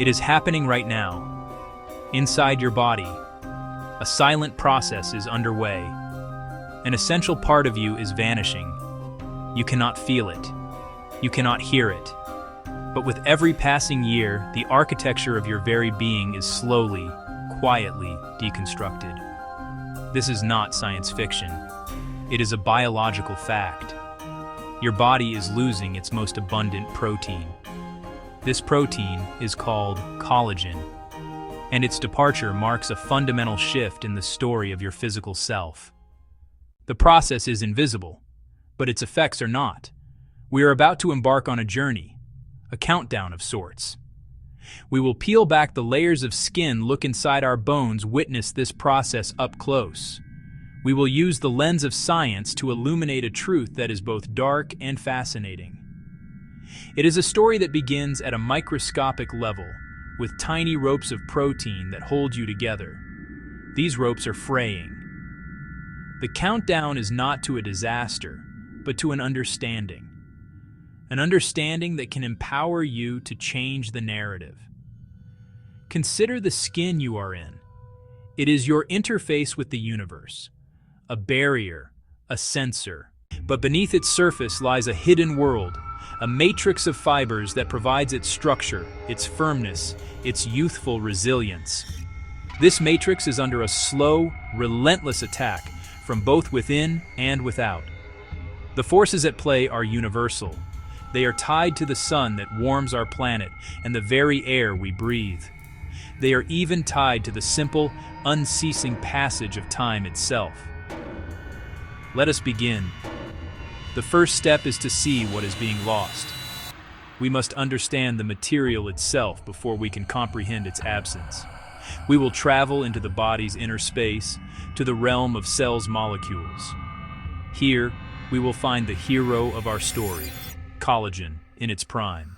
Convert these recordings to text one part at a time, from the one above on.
It is happening right now. Inside your body, a silent process is underway. An essential part of you is vanishing. You cannot feel it. You cannot hear it. But with every passing year, the architecture of your very being is slowly, quietly deconstructed. This is not science fiction. It is a biological fact. Your body is losing its most abundant protein. This protein is called collagen, and its departure marks a fundamental shift in the story of your physical self. The process is invisible, but its effects are not. We are about to embark on a journey, a countdown of sorts. We will peel back the layers of skin, look inside our bones, witness this process up close. We will use the lens of science to illuminate a truth that is both dark and fascinating. It is a story that begins at a microscopic level, with tiny ropes of protein that hold you together. These ropes are fraying. The countdown is not to a disaster, but to an understanding that can empower you to change the narrative. Consider the skin you are in. It is your interface with the universe, a barrier, a sensor. But beneath its surface lies a hidden world, a matrix of fibers that provides its structure, its firmness, its youthful resilience. This matrix is under a slow, relentless attack from both within and without. The forces at play are universal. They are tied to the sun that warms our planet and the very air we breathe. They are even tied to the simple, unceasing passage of time itself. Let us begin. The first step is to see what is being lost. We must understand the material itself before we can comprehend its absence. We will travel into the body's inner space, to the realm of cells' molecules. Here, we will find the hero of our story, collagen, in its prime.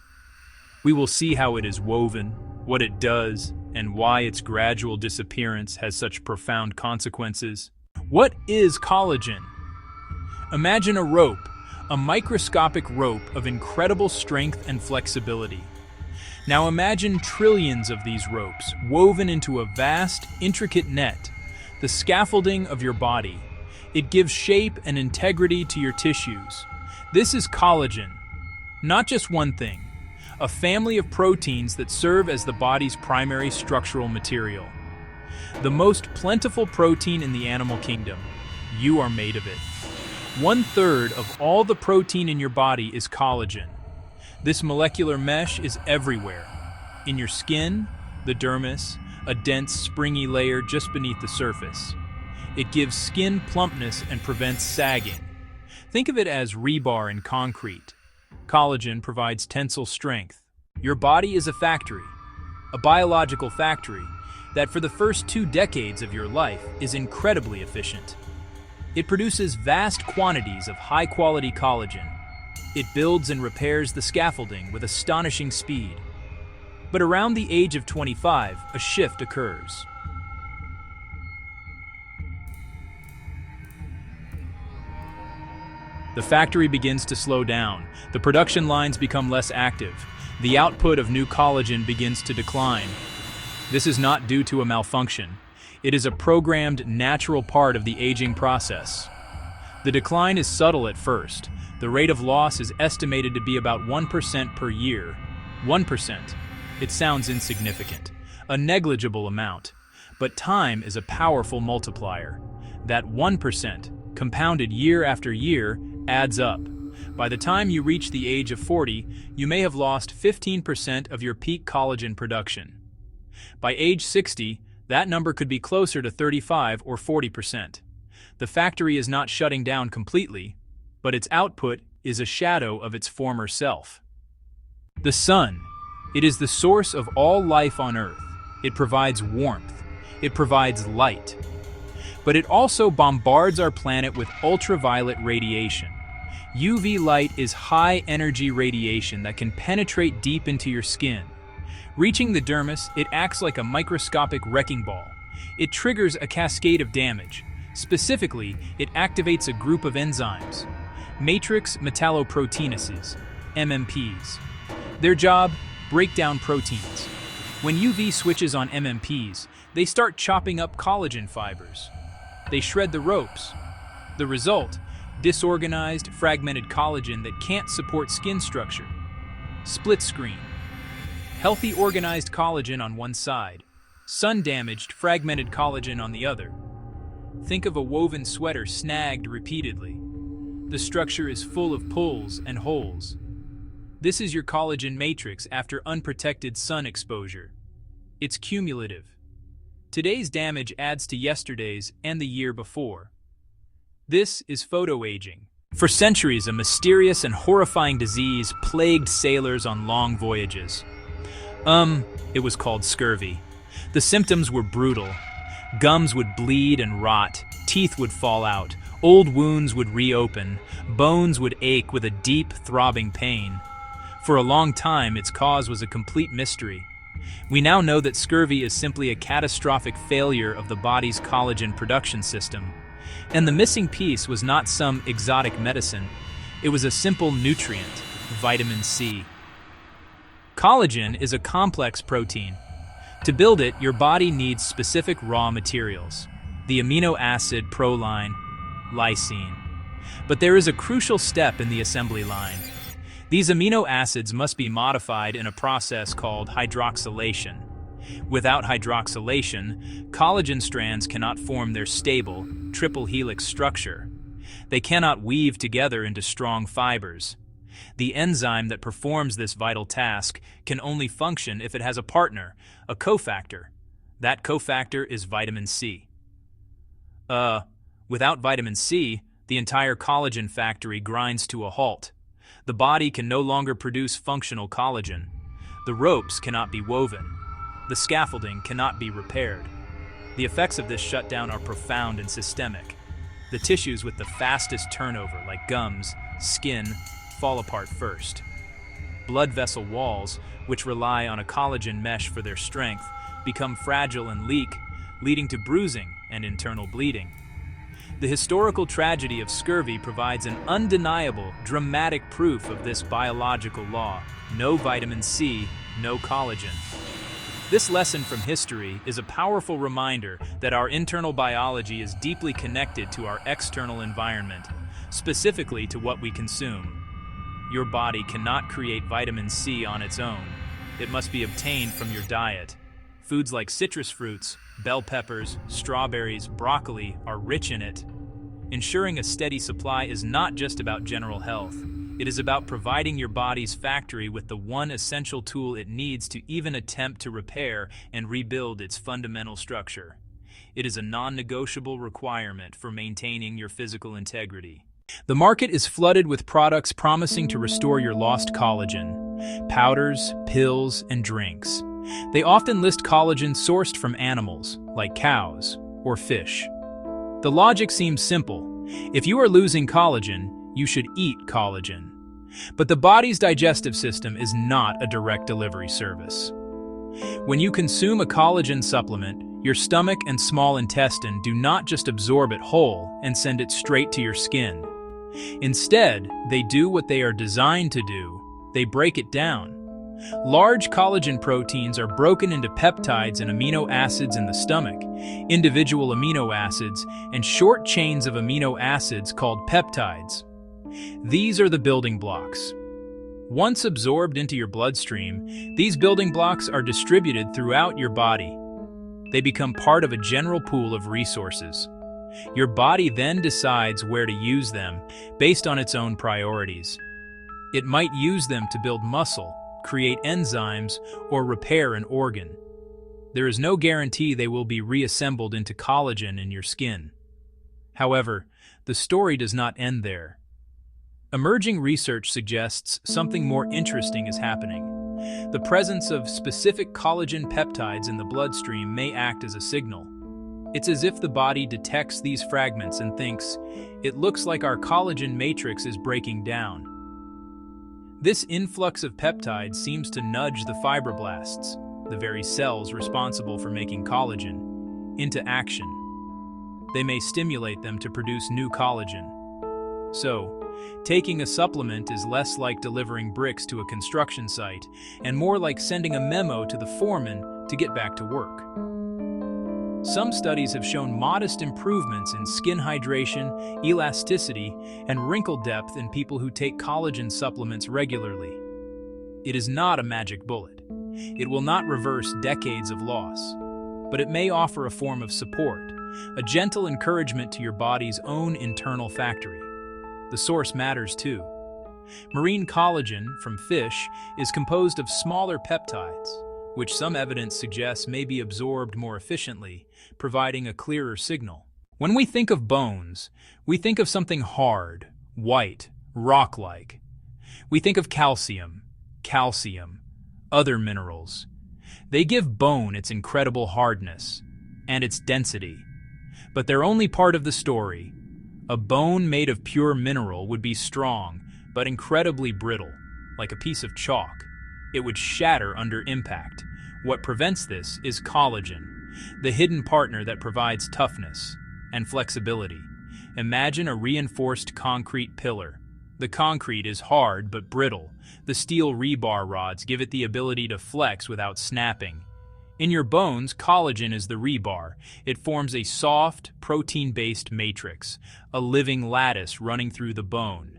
We will see how it is woven, what it does, and why its gradual disappearance has such profound consequences. What is collagen? Imagine a rope, a microscopic rope of incredible strength and flexibility. Now imagine trillions of these ropes woven into a vast, intricate net, the scaffolding of your body. It gives shape and integrity to your tissues. This is collagen, not just one thing, a family of proteins that serve as the body's primary structural material. The most plentiful protein in the animal kingdom. You are made of it. 1/3 of all the protein in your body is collagen. This molecular mesh is everywhere. In your skin, the dermis, a dense, springy layer just beneath the surface. It gives skin plumpness and prevents sagging. Think of it as rebar in concrete. Collagen provides tensile strength. Your body is a factory, a biological factory, that for the first 2 decades of your life is incredibly efficient. It produces vast quantities of high-quality collagen. It builds and repairs the scaffolding with astonishing speed. But around the age of 25, a shift occurs. The factory begins to slow down. The production lines become less active. The output of new collagen begins to decline. This is not due to a malfunction. It is a programmed, natural part of the aging process. The decline is subtle at first. The rate of loss is estimated to be about 1% per year. 1%. It sounds insignificant, a negligible amount. But time is a powerful multiplier. That 1%, compounded year after year, adds up. By the time you reach the age of 40, you may have lost 15% of your peak collagen production. By age 60, that number could be closer to 35 or 40%. The factory is not shutting down completely, but its output is a shadow of its former self. The sun. It is the source of all life on Earth. It provides warmth. It provides light. But it also bombards our planet with ultraviolet radiation. UV light is high-energy radiation that can penetrate deep into your skin. Reaching the dermis, it acts like a microscopic wrecking ball. It triggers a cascade of damage. Specifically, it activates a group of enzymes, matrix metalloproteinases, MMPs. Their job, break down proteins. When UV switches on MMPs, they start chopping up collagen fibers. They shred the ropes. The result, disorganized, fragmented collagen that can't support skin structure. Split screen. Healthy, organized collagen on one side. Sun-damaged, fragmented collagen on the other. Think of a woven sweater snagged repeatedly. The structure is full of pulls and holes. This is your collagen matrix after unprotected sun exposure. It's cumulative. Today's damage adds to yesterday's and the year before. This is photoaging. For centuries, a mysterious and horrifying disease plagued sailors on long voyages. It was called scurvy. The symptoms were brutal. Gums would bleed and rot, teeth would fall out, old wounds would reopen, bones would ache with a deep, throbbing pain. For a long time, its cause was a complete mystery. We now know that scurvy is simply a catastrophic failure of the body's collagen production system. And the missing piece was not some exotic medicine. It was a simple nutrient, vitamin C. Collagen is a complex protein. To build it, your body needs specific raw materials, the amino acid proline, lysine. But there is a crucial step in the assembly line. These amino acids must be modified in a process called hydroxylation. Without hydroxylation, collagen strands cannot form their stable, triple helix structure. They cannot weave together into strong fibers. The enzyme that performs this vital task can only function if it has a partner, a cofactor. That cofactor is vitamin C. Without vitamin C, the entire collagen factory grinds to a halt. The body can no longer produce functional collagen. The ropes cannot be woven. The scaffolding cannot be repaired. The effects of this shutdown are profound and systemic. The tissues with the fastest turnover, like gums, skin, fall apart first. Blood vessel walls, which rely on a collagen mesh for their strength, become fragile and leak, leading to bruising and internal bleeding. The historical tragedy of scurvy provides an undeniable, dramatic proof of this biological law. No vitamin C, no collagen. This lesson from history is a powerful reminder that our internal biology is deeply connected to our external environment, specifically to what we consume. Your body cannot create vitamin C on its own. It must be obtained from your diet. Foods like citrus fruits, bell peppers, strawberries, broccoli are rich in it. Ensuring a steady supply is not just about general health. It is about providing your body's factory with the one essential tool it needs to even attempt to repair and rebuild its fundamental structure. It is a non-negotiable requirement for maintaining your physical integrity. The market is flooded with products promising to restore your lost collagen. Powders, pills, and drinks. They often list collagen sourced from animals, like cows or fish. The logic seems simple. If you are losing collagen, you should eat collagen. But the body's digestive system is not a direct delivery service. When you consume a collagen supplement, your stomach and small intestine do not just absorb it whole and send it straight to your skin. Instead, they do what they are designed to do. They break it down. Large collagen proteins are broken into peptides and amino acids in the stomach, individual amino acids, and short chains of amino acids called peptides. These are the building blocks. Once absorbed into your bloodstream, these building blocks are distributed throughout your body. They become part of a general pool of resources. Your body then decides where to use them based on its own priorities. It might use them to build muscle, create enzymes, or repair an organ. There is no guarantee they will be reassembled into collagen in your skin. However, the story does not end there. Emerging research suggests something more interesting is happening. The presence of specific collagen peptides in the bloodstream may act as a signal. It's as if the body detects these fragments and thinks, "It looks like our collagen matrix is breaking down." This influx of peptides seems to nudge the fibroblasts, the very cells responsible for making collagen, into action. They may stimulate them to produce new collagen. So, taking a supplement is less like delivering bricks to a construction site and more like sending a memo to the foreman to get back to work. Some studies have shown modest improvements in skin hydration, elasticity, and wrinkle depth in people who take collagen supplements regularly. It is not a magic bullet. It will not reverse decades of loss, but it may offer a form of support, a gentle encouragement to your body's own internal factory. The source matters too. Marine collagen from fish is composed of smaller peptides, which some evidence suggests may be absorbed more efficiently, providing a clearer signal. When we think of bones, we think of something hard, white, rock-like. We think of calcium, other minerals. They give bone its incredible hardness and its density. But they're only part of the story. A bone made of pure mineral would be strong, but incredibly brittle, like a piece of chalk. It would shatter under impact. What prevents this is collagen, the hidden partner that provides toughness and flexibility. Imagine a reinforced concrete pillar. The concrete is hard but brittle. The steel rebar rods give it the ability to flex without snapping. In your bones, collagen is the rebar. It forms a soft, protein-based matrix, a living lattice running through the bone.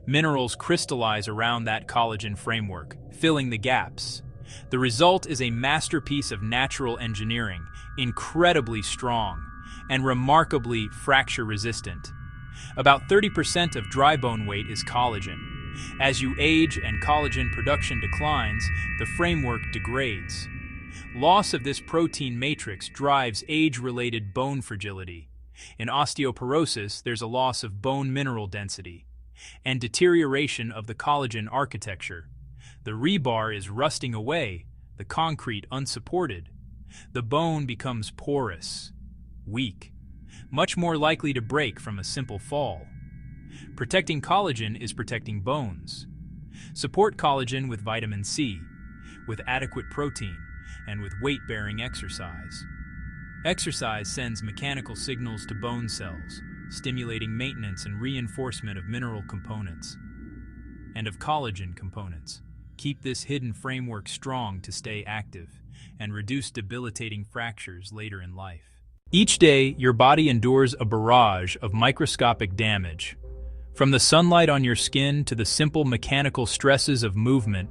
Minerals crystallize around that collagen framework, filling the gaps. The result is a masterpiece of natural engineering, incredibly strong and remarkably fracture-resistant. About 30% of dry bone weight is collagen. As you age and collagen production declines, the framework degrades. Loss of this protein matrix drives age-related bone fragility. In osteoporosis, there's a loss of bone mineral density and deterioration of the collagen architecture. The rebar is rusting away, the concrete unsupported. The bone becomes porous, weak, much more likely to break from a simple fall. Protecting collagen is protecting bones. Support collagen with vitamin C, with adequate protein, and with weight-bearing exercise. Exercise sends mechanical signals to bone cells, stimulating maintenance and reinforcement of mineral components and of collagen components. Keep this hidden framework strong to stay active and reduce debilitating fractures later in life. Each day, your body endures a barrage of microscopic damage. From the sunlight on your skin to the simple mechanical stresses of movement,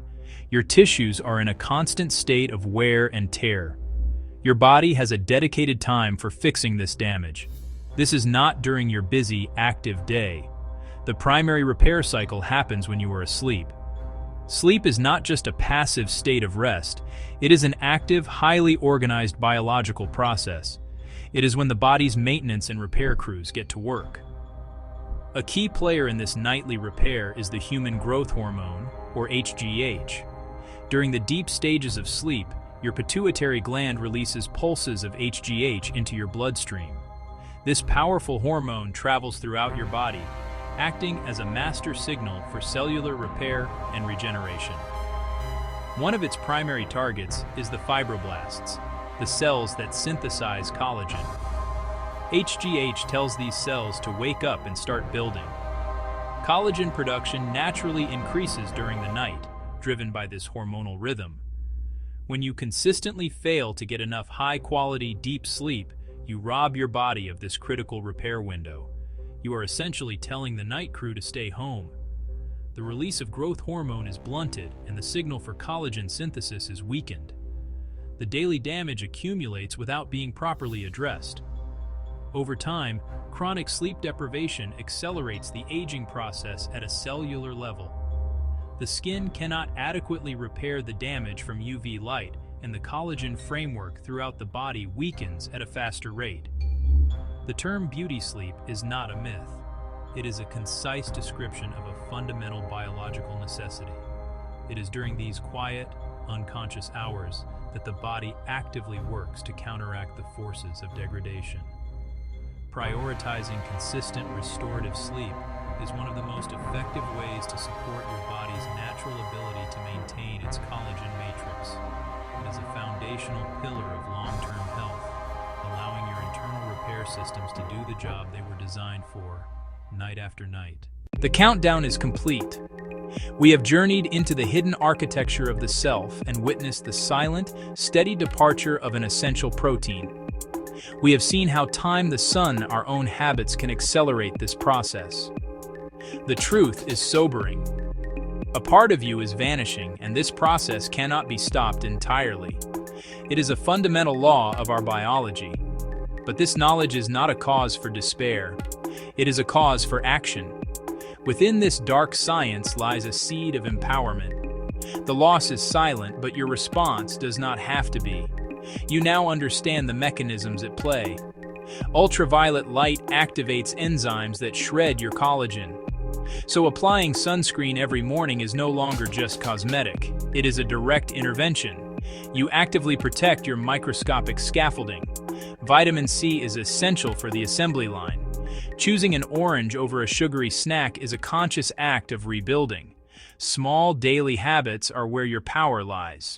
your tissues are in a constant state of wear and tear. Your body has a dedicated time for fixing this damage. This is not during your busy, active day. The primary repair cycle happens when you are asleep. Sleep is not just a passive state of rest. It is an active, highly organized biological process. It is when the body's maintenance and repair crews get to work. A key player in this nightly repair is the human growth hormone, or HGH. During the deep stages of sleep, your pituitary gland releases pulses of HGH into your bloodstream. This powerful hormone travels throughout your body, acting as a master signal for cellular repair and regeneration. One of its primary targets is the fibroblasts, the cells that synthesize collagen. HGH tells these cells to wake up and start building. Collagen production naturally increases during the night, driven by this hormonal rhythm. When you consistently fail to get enough high-quality, deep sleep, you rob your body of this critical repair window. You are essentially telling the night crew to stay home. The release of growth hormone is blunted and the signal for collagen synthesis is weakened. The daily damage accumulates without being properly addressed. Over time, chronic sleep deprivation accelerates the aging process at a cellular level. The skin cannot adequately repair the damage from UV light, and the collagen framework throughout the body weakens at a faster rate. The term beauty sleep is not a myth. It is a concise description of a fundamental biological necessity. It is during these quiet, unconscious hours that the body actively works to counteract the forces of degradation. Prioritizing consistent restorative sleep is one of the most effective ways to support your body's natural ability to maintain its collagen matrix. It is a foundational pillar of long-term health, allowing your internal repair systems to do the job they were designed for, night after night. The countdown is complete. We have journeyed into the hidden architecture of the self and witnessed the silent, steady departure of an essential protein. We have seen how time, the sun, our own habits can accelerate this process. The truth is sobering. A part of you is vanishing, and this process cannot be stopped entirely. It is a fundamental law of our biology. But this knowledge is not a cause for despair. It is a cause for action. Within this dark science lies a seed of empowerment. The loss is silent, but your response does not have to be. You now understand the mechanisms at play. Ultraviolet light activates enzymes that shred your collagen. So applying sunscreen every morning is no longer just cosmetic. It is a direct intervention. You actively protect your microscopic scaffolding. Vitamin C is essential for the assembly line. Choosing an orange over a sugary snack is a conscious act of rebuilding. Small daily habits are where your power lies.